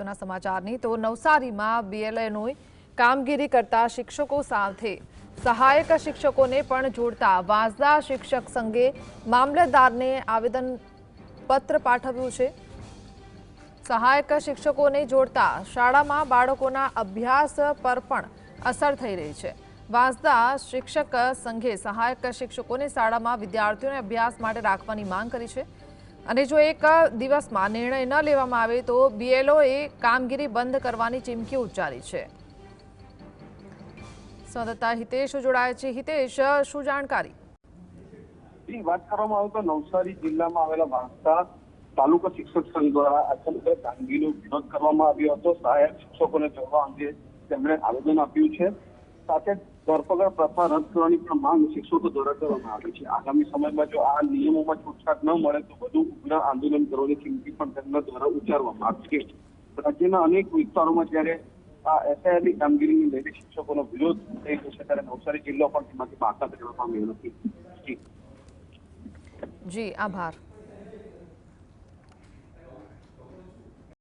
ના સમાચારની તો નવસારીમાં બીએલએની કામગીરી કરતા શિક્ષકો સાથે સહાયક શિક્ષકોને પણ જોડતા વાંસદા શિક્ષક સંઘે મામલતદારને આવેદન પત્ર પાઠવ્યું છે। સહાયક શિક્ષકોને જોડતા શાળામાં બાળકોના અભ્યાસ પર પણ અસર થઈ રહી છે। વાંસદા શિક્ષક સંઘે સહાયક શિક્ષકોને શાળામાં વિદ્યાર્થીઓને અભ્યાસ માટે રાખવાની માંગ કરી છે અને જો એક દિવસમાં નિર્ણય ન લેવામાં આવે તો બીએલઓએ કામગીરી બંધ કરવાની ચીમકી ઉચ્ચારી છે। સંવાદદાતા હિતેશ જોડાયા છે। હિતેશ, શું જાણકારી? વાત કરવામાં આવે તો નવસારી જિલ્લામાં આવેલા વાંસદા તાલુકા શિક્ષક સંઘ દ્વારા આચરણ કામગીરીનો વિરોધ કરવામાં આવ્યો હતો। સહાયક શિક્ષકોને જોડવા અંગે તેમણે આવેદન આપ્યું છે। સાથે ધરપકડ પ્રથા રદ કરવાની પણ માંગ શિક્ષકો દ્વારા કરવામાં આવી છે। આગામી સમયમાં જો આ નિયમોમાં છૂટછાટ ન મળે તો વધુ ઉગ્ર આંદોલન કરવાની ચીમકી પણ તેમના દ્વારા ઉચ્ચારવામાં આવી છે। રાજ્યના અનેક વિસ્તારોમાં જ્યારે આ એસઆઈઆરની કામગીરીને લઈને શિક્ષકોનો વિરોધ થઈ ગયો છે ત્યારે નવસારી જિલ્લો પણ તેમાંથી બાકાત રહેવા પામ્યો નથી। જી, આભાર।